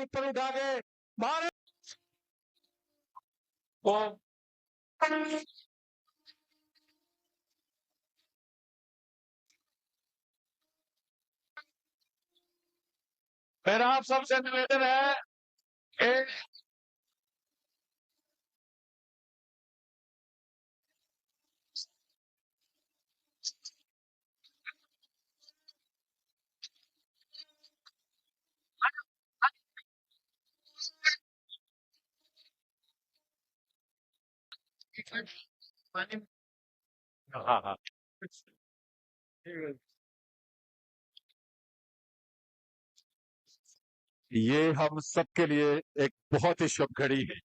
ऊपर उठा के भारत को मेरा आप सबसे निवेदन है कि हाँ हाँ ये हम सबके लिए एक बहुत ही शुभ घड़ी है।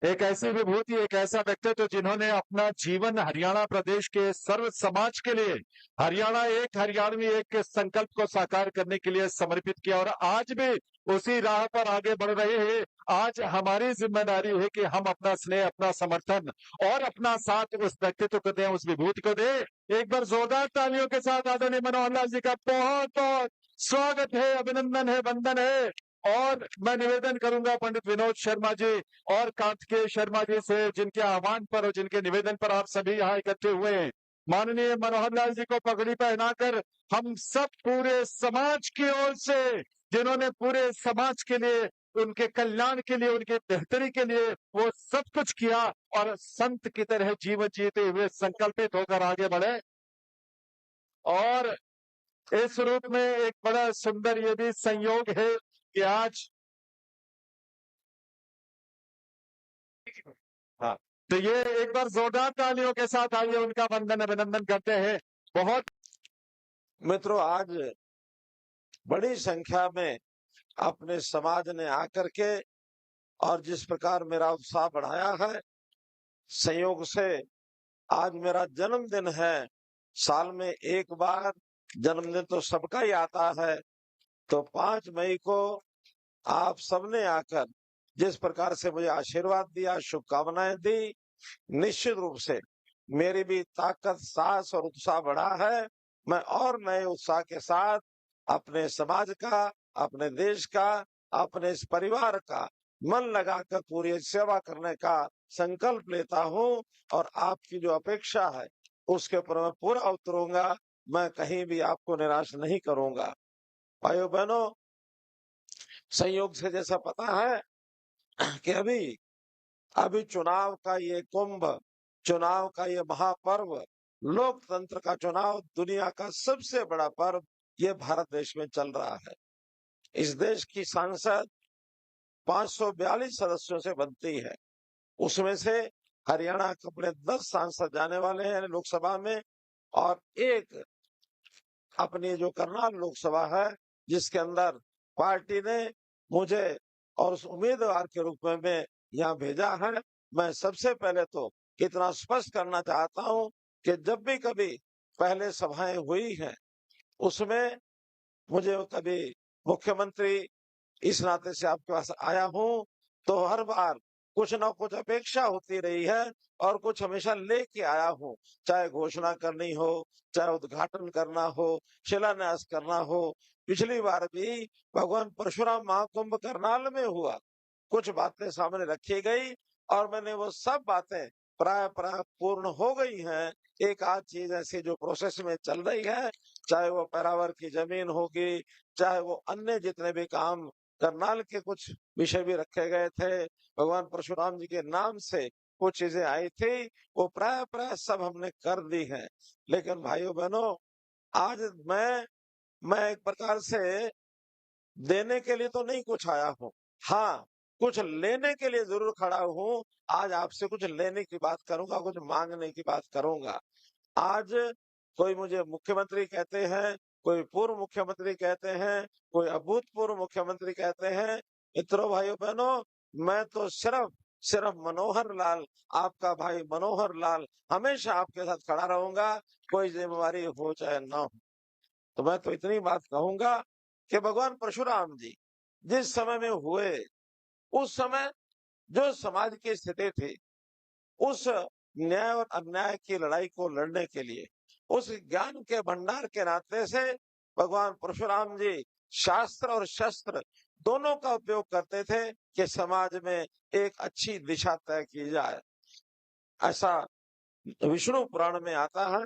एक ऐसी विभूति, एक ऐसा व्यक्तित्व जिन्होंने अपना जीवन हरियाणा प्रदेश के सर्व समाज के लिए, हरियाणा एक हरियाणवी एक के संकल्प को साकार करने के लिए समर्पित किया और आज भी उसी राह पर आगे बढ़ रहे हैं। आज हमारी जिम्मेदारी है कि हम अपना स्नेह, अपना समर्थन और अपना साथ उस व्यक्तित्व को दें, उस विभूति को दें। एक बार जोरदार तालियों के साथ आदरणीय मनोहर लाल जी का बहुत बहुत स्वागत है, अभिनंदन है, वंदन है। और मैं निवेदन करूंगा पंडित विनोद शर्मा जी और कार्तिकेय शर्मा जी से, जिनके आह्वान पर और जिनके निवेदन पर आप सभी यहाँ इकट्ठे हुए हैं, माननीय मनोहर लाल जी को पगड़ी पहनाकर हम सब पूरे समाज की ओर से, जिन्होंने पूरे समाज के लिए, उनके कल्याण के लिए, उनके बेहतरी के लिए वो सब कुछ किया और संत की तरह जीवन जीते हुए संकल्पित होकर आगे बढ़े। और इस रूप में एक बड़ा सुंदर ये भी संयोग है कि आज हाँ, तो ये एक बार जोरदार तालियों के साथ आइए उनका वंदन अभिनंदन करते हैं। बहुत मित्रों, आज बड़ी संख्या में अपने समाज ने आकर के और जिस प्रकार मेरा उत्साह बढ़ाया है, संयोग से आज मेरा जन्मदिन है। साल में एक बार जन्मदिन तो सबका ही आता है, तो 5 मई को आप सबने आकर जिस प्रकार से मुझे आशीर्वाद दिया, शुभकामनाएं दी, निश्चित रूप से मेरी भी ताकत, साहस और उत्साह बढ़ा है। मैं और नए उत्साह के साथ अपने समाज का, अपने देश का, अपने इस परिवार का मन लगाकर पूरी सेवा करने का संकल्प लेता हूं और आपकी जो अपेक्षा है उसके ऊपर मैं पूरा उतरूंगा। मैं कहीं भी आपको निराश नहीं करूंगा। भाइयों बहनों, संयोग से जैसा पता है कि अभी चुनाव का ये कुंभ, चुनाव का ये महापर्व, लोकतंत्र का चुनाव, दुनिया का सबसे बड़ा पर्व ये भारत देश में चल रहा है। इस देश की सांसद 542 सदस्यों से बनती है। उसमें से हरियाणा के अपने 10 सांसद जाने वाले हैं लोकसभा में और एक अपनी जो करनाल लोकसभा है, जिसके अंदर पार्टी ने मुझे और उस उम्मीदवार के रूप में यहाँ भेजा है। मैं सबसे पहले तो इतना स्पष्ट करना चाहता हूँ कि जब भी कभी पहले सभाएं हुई हैं, उसमें मुझे कभी मुख्यमंत्री इस नाते से आपके पास आया हूँ, तो हर बार कुछ ना कुछ अपेक्षा होती रही है और कुछ हमेशा लेके आया हूँ। चाहे घोषणा करनी हो, चाहे उद्घाटन करना हो, शिलान्यास करना हो। पिछली बार भी भगवान परशुराम महाकुंभ करनाल में हुआ, कुछ बातें सामने रखी गई और मैंने वो सब बातें प्राय प्राय पूर्ण हो गई हैं। एक आध चीज ऐसी जो प्रोसेस में चल रही है, चाहे वो पैरावर की जमीन होगी, चाहे वो अन्य जितने भी काम, करनाल के कुछ विषय भी रखे गए थे, भगवान परशुराम जी के नाम से कुछ चीजें आई थी, वो प्राय प्राय सब हमने कर दी है। लेकिन भाइयों बहनों, आज मैं एक प्रकार से देने के लिए तो नहीं कुछ आया हूँ, हाँ कुछ लेने के लिए जरूर खड़ा हूँ। आज आपसे कुछ लेने की बात करूंगा, कुछ मांगने की बात करूंगा। आज कोई मुझे मुख्यमंत्री कहते हैं, कोई पूर्व मुख्यमंत्री कहते हैं, कोई अभूतपूर्व मुख्यमंत्री कहते हैं। मित्रों, भाइयों बहनों, मैं तो सिर्फ मनोहर लाल, आपका भाई मनोहर लाल, हमेशा आपके साथ खड़ा रहूंगा, कोई जिम्मेवारी हो चाहे ना हो। तो मैं तो इतनी बात कहूंगा कि भगवान परशुराम जी जिस समय में हुए, उस समय जो समाज की स्थिति थी, उस न्याय और अन्याय की लड़ाई को लड़ने के लिए, उस ज्ञान के भंडार के नाते से भगवान परशुराम जी शास्त्र और शस्त्र दोनों का उपयोग करते थे कि समाज में एक अच्छी दिशा तय की जाए। ऐसा विष्णु पुराण में आता है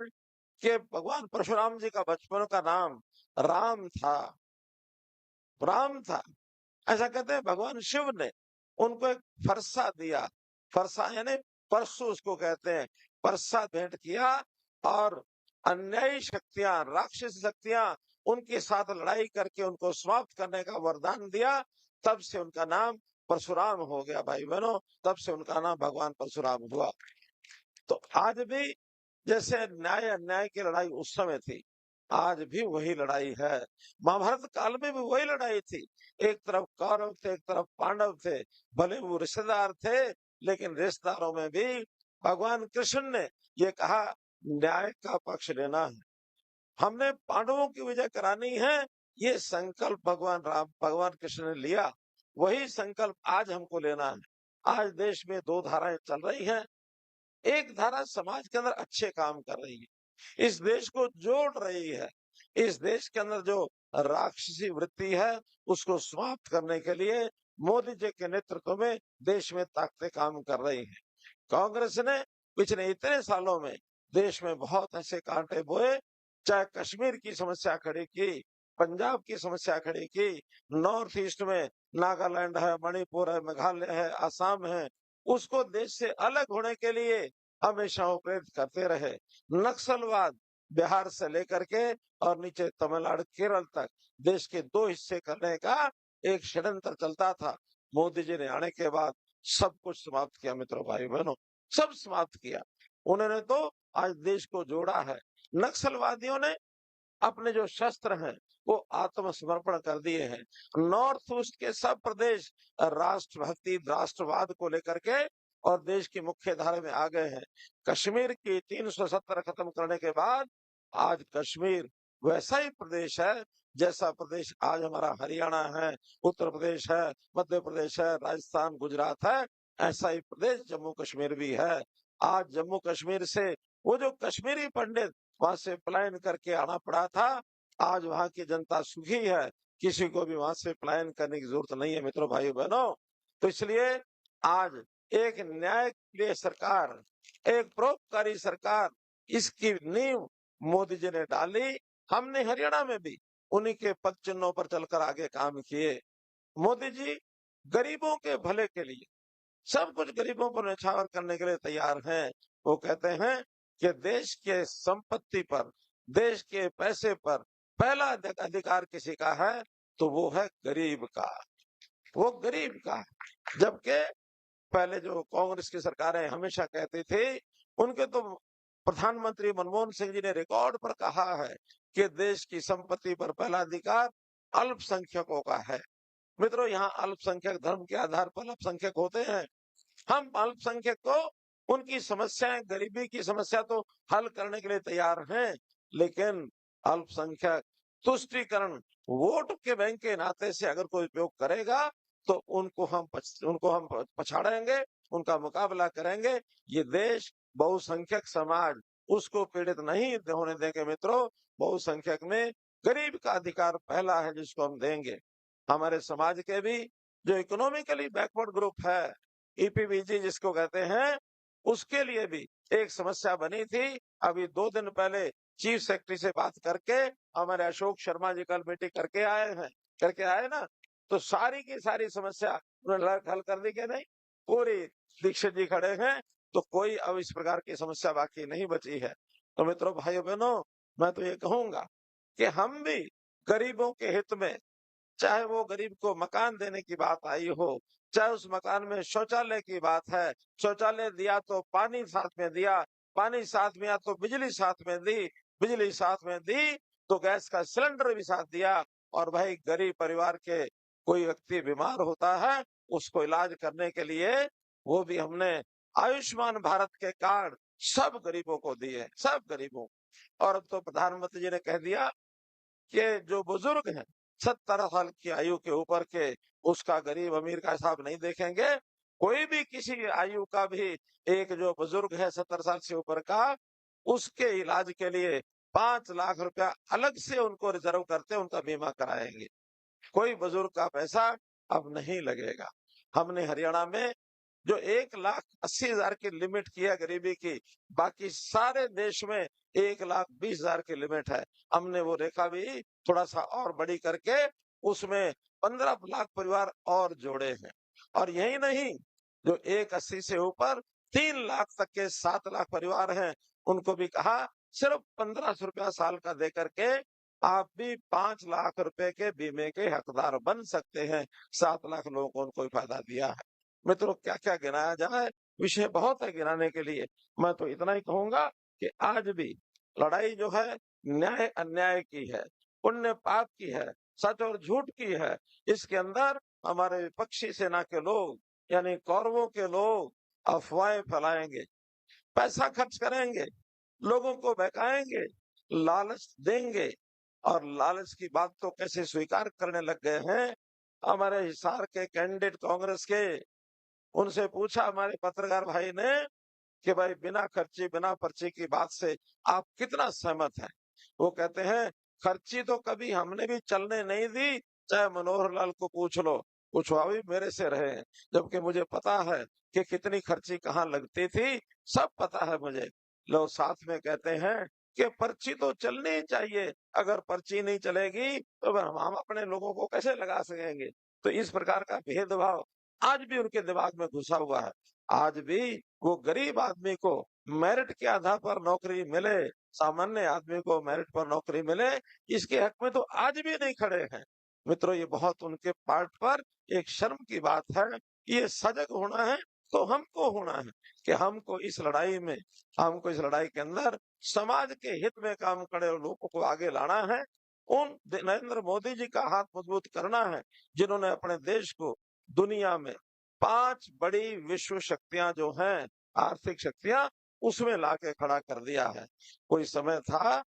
कि भगवान परशुराम जी का बचपन का नाम राम था। राम था। ऐसा कहते हैं भगवान शिव ने उनको एक फरसा दिया। फरसा यानी परशु उसको कहते हैं। फरसा भेंट किया और अन्यायी शक्तियां, राक्षस शक्तियां उनके साथ लड़ाई करके उनको समाप्त करने का वरदान दिया। तब से उनका नाम परशुराम हो गया भाई बहनों। तब से उनका नाम भगवान परशुराम हुआ। तो आज भी जैसे न्याय अन्याय की लड़ाई उस समय थी, आज भी वही लड़ाई है। महाभारत काल में भी वही लड़ाई थी। एक तरफ कौरव थे, एक तरफ पांडव थे। भले वो रिश्तेदार थे, लेकिन रिश्तेदारों में भी भगवान कृष्ण ने ये कहा न्याय का पक्ष लेना है। हमने पांडवों की विजय करानी है। ये संकल्प भगवान कृष्ण ने लिया। वही संकल्प आज हमको लेना है। आज देश में दो धाराएं चल रही हैं। एक धारा समाज के अंदर अच्छे काम कर रही है, इस देश को जोड़ रही है। इस देश के अंदर जो राक्षसी वृत्ति है उसको समाप्त करने के लिए मोदी जी के नेतृत्व में देश में ताकतें काम कर रही हैं। कांग्रेस ने पिछले इतने सालों में देश में बहुत ऐसे कांटे बोए, चाहे कश्मीर की समस्या खड़ी की, पंजाब की समस्या खड़ी की, नॉर्थ ईस्ट में नागालैंड है, मणिपुर है, मेघालय है, असम है, उसको देश से अलग होने के लिए हमेशा वो प्रेरित करते रहे। नक्सलवाद बिहार से लेकर के और नीचे तमिलनाडु, केरल तक देश के दो हिस्से करने का एक षड्यंत्र चलता था। मोदी जी ने आने के बाद सब कुछ समाप्त किया मित्रों, भाई बहनों, सब समाप्त किया। उन्होंने तो आज देश को जोड़ा है। नक्सलवादियों ने अपने जो शस्त्र हैं वो आत्मसमर्पण कर दिए हैं। नॉर्थ ईस्ट के सब प्रदेश राष्ट्रभक्ति, राष्ट्रवाद को लेकर के और देश की मुख्य धारा में आ गए हैं। कश्मीर की 370 खत्म करने के बाद आज कश्मीर वैसा ही प्रदेश है जैसा प्रदेश आज हमारा हरियाणा है, उत्तर प्रदेश है, मध्य प्रदेश है, राजस्थान, गुजरात है। ऐसा ही प्रदेश जम्मू कश्मीर भी है। आज जम्मू कश्मीर से वो जो कश्मीरी पंडित वहां से पलायन करके आना पड़ा था, आज वहां की जनता सुखी है। किसी को भी वहां से पलायन करने की जरूरत नहीं है मित्रों, भाइयों, बहनों। तो इसलिए आज एक न्याय प्रिय सरकार, एक परोपकारी सरकार, इसकी नींव मोदी जी ने डाली। हमने हरियाणा में भी उन्हीं के पद चिन्हों पर चलकर आगे काम किए। मोदी जी गरीबों के भले के लिए सब कुछ गरीबों पर न्यौछावर करने के लिए तैयार हैं। वो कहते हैं कि देश के संपत्ति पर, देश के पैसे पर पहला अधिकार किसी का है तो वो है गरीब का, वो गरीब का। जबकि पहले जो कांग्रेस की सरकारें हमेशा कहती थी, उनके तो प्रधानमंत्री मनमोहन सिंह जी ने रिकॉर्ड पर कहा है कि देश की संपत्ति पर पहला अधिकार अल्पसंख्यकों का है। मित्रों, यहाँ अल्पसंख्यक धर्म के आधार पर अल्पसंख्यक होते हैं। हम अल्पसंख्यक को उनकी समस्याएं, गरीबी की समस्या तो हल करने के लिए तैयार हैं, लेकिन अल्पसंख्यक तुष्टीकरण, वोट के बैंक के नाते से अगर कोई उपयोग करेगा तो उनको हम पछाड़ेंगे, उनका मुकाबला करेंगे। ये देश बहुसंख्यक समाज उसको पीड़ित नहीं होने देंगे मित्रों। बहुसंख्यक में गरीब का अधिकार पहला है जिसको हम देंगे। हमारे समाज के भी जो इकोनॉमिकली बैकवर्ड ग्रुप है, ईपीबीजी जिसको कहते हैं, उसके लिए भी एक समस्या बनी थी। अभी 2 दिन पहले चीफ सेक्रेटरी से बात करके हमारे अशोक शर्मा जी कल मीटिंग करके आए ना, तो सारी की सारी समस्या उन्होंने हल कर दी कि नहीं। पूरी दीक्षित जी खड़े हैं, तो कोई अब इस प्रकार की समस्या बाकी नहीं बची है। तो मित्रों, भाइयों, बहनों, मैं तो ये कहूंगा कि हम भी गरीबों के हित में, चाहे वो गरीब को मकान देने की बात आई हो, चाहे उस मकान में शौचालय की बात है, शौचालय दिया तो पानी साथ में दिया, पानी साथ में आया तो बिजली साथ में दी, बिजली साथ में दी तो गैस का सिलेंडर भी साथ दिया। और भाई गरीब परिवार के कोई व्यक्ति बीमार होता है, उसको इलाज करने के लिए वो भी हमने आयुष्मान भारत के कार्ड सब गरीबों को दिए, सब गरीबों। और अब तो प्रधानमंत्री जी ने कह दिया कि जो बुजुर्ग हैं 70 साल की आयु के ऊपर के, उसका गरीब अमीर का हिसाब नहीं देखेंगे। कोई भी किसी आयु का भी एक जो बुजुर्ग है 70 साल से ऊपर का, उसके इलाज के लिए 5 लाख रुपया अलग से उनको रिजर्व करते उनका बीमा कराएंगे। कोई बुजुर्ग का पैसा अब नहीं लगेगा। हमने हरियाणा में जो 1,80,000 की लिमिट की है गरीबी की, बाकी सारे देश में 1,20,000 की लिमिट है। हमने वो रेखा भी थोड़ा-सा और बड़ी करके उसमें 15 लाख परिवार और जोड़े हैं। और यही नहीं, जो 1,80 से ऊपर 3 लाख तक के 7 लाख परिवार हैं, उनको भी कहा सिर्फ ₹1500 साल का दे करके आप भी 5 लाख रुपए के बीमे के हकदार बन सकते हैं। 7 लाख लोगों को उनको भी फायदा दिया है। मित्रों, क्या-क्या गिनाया जाए, विषय बहुत है गिनाने के लिए। मैं तो इतना ही कहूँगा कि आज भी लड़ाई जो है न्याय-अन्याय की है, पुण्य-पाप की है, सच और झूठ की है। इसके अंदर हमारे विपक्षी सेना के लोग यानी कौरवों के लोग अफवाहें फैलाएँगे, पैसा खर्च करेंगे, लोगों को बहकाएँगे, लालच देंगे और लालच की बात तो कैसे स्वीकार करने लग गए हैं। हमारे हिसार के कैंडिडेट कांग्रेस के, उनसे पूछा हमारे पत्रकार भाई ने कि भाई बिना खर्ची, बिना पर्ची की बात से आप कितना सहमत हैं? वो कहते हैं, खर्ची तो कभी हमने भी चलने नहीं दी, चाहे मनोहर लाल को पूछ लो, पूछवा भी मेरे से रहे हैं। जबकि मुझे पता है कि कितनी खर्ची कहाँ लगती थी, सब पता है मुझे। लोग साथ में कहते हैं कि पर्ची तो चलनी ही चाहिए, अगर पर्ची नहीं चलेगी तो फिर हम अपने लोगों को कैसे लगा सकेंगे? तो इस प्रकार का भेदभाव आज भी उनके दिमाग में घुसा हुआ है। आज भी वो गरीब आदमी को मेरिट के आधार पर नौकरी मिले, सामान्य आदमी को मेरिट पर नौकरी मिले, इसके हक में तो आज भी नहीं खड़े हैं। मित्रों, ये बहुत उनके पार्ट पर एक शर्म की बात है। ये सजग होना है तो हमको होना है कि हमको इस लड़ाई के अंदर समाज के हित में काम करे और लोगों को आगे लाना है। उन नरेंद्र मोदी जी का हाथ मजबूत करना है, जिन्होंने अपने देश को दुनिया में 5 बड़ी विश्व शक्तियां जो हैं, आर्थिक शक्तियां, उसमें लाके खड़ा कर दिया है। कोई समय था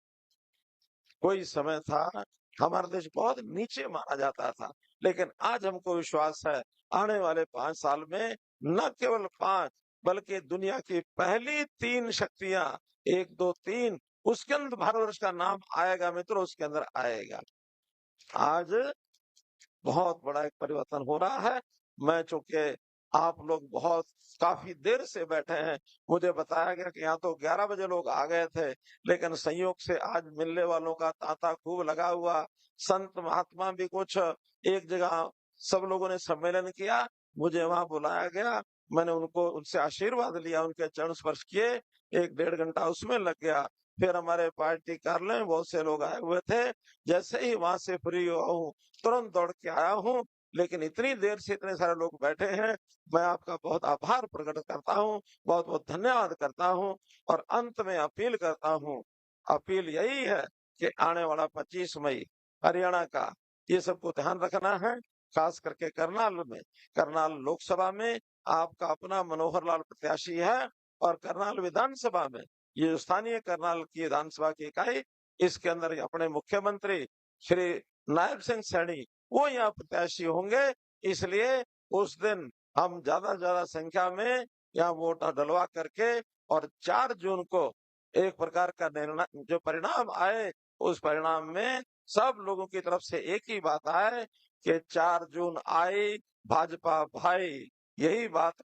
कोई समय था हमारा देश बहुत नीचे माना जाता था, लेकिन आज हमको विश्वास है आने वाले 5 साल में न केवल 5 बल्कि दुनिया की पहली 3 शक्तियां, 1, 2, 3, उसके अंदर भारतवर्ष का नाम आएगा मित्रों, उसके अंदर आएगा। आज बहुत बड़ा एक परिवर्तन हो रहा है। मैं चूंकि आप लोग बहुत काफी देर से बैठे हैं, मुझे बताया गया कि यहाँ तो 11 बजे लोग आ गए थे, लेकिन संयोग से आज मिलने वालों का तांता खूब लगा हुआ। संत महात्मा भी कुछ एक जगह सब लोगों ने सम्मेलन किया, मुझे वहां बुलाया गया। मैंने उनसे आशीर्वाद लिया, उनके चरण स्पर्श किए, 1 डेढ़ घंटा उसमें लग गया। फिर हमारे पार्टी कार्यालय में बहुत से लोग आए हुए थे। जैसे ही वहां से फ्री हुआ हूँ, तुरंत दौड़ के आया हूँ। लेकिन इतनी देर से इतने सारे लोग बैठे हैं, मैं आपका बहुत आभार प्रकट करता हूँ, बहुत-बहुत धन्यवाद करता हूँ और अंत में अपील करता हूँ। अपील यही है कि आने वाला 25 मई हरियाणा का ये सबको ध्यान रखना है, खास करके करनाल लोकसभा में आपका अपना मनोहर लाल प्रत्याशी है और करनाल विधानसभा में ये जो स्थानीय करनाल की विधानसभा की इकाई, इसके अंदर अपने मुख्यमंत्री श्री नायब सिंह सैनी वो यहाँ प्रत्याशी होंगे। इसलिए उस दिन हम ज्यादा से ज्यादा संख्या में यहाँ वोट डलवा करके और 4 जून को एक प्रकार का निर्णय जो परिणाम आए, उस परिणाम में सब लोगों की तरफ से एक ही बात आए कि 4 जून आई, भाजपा भाई, यही बात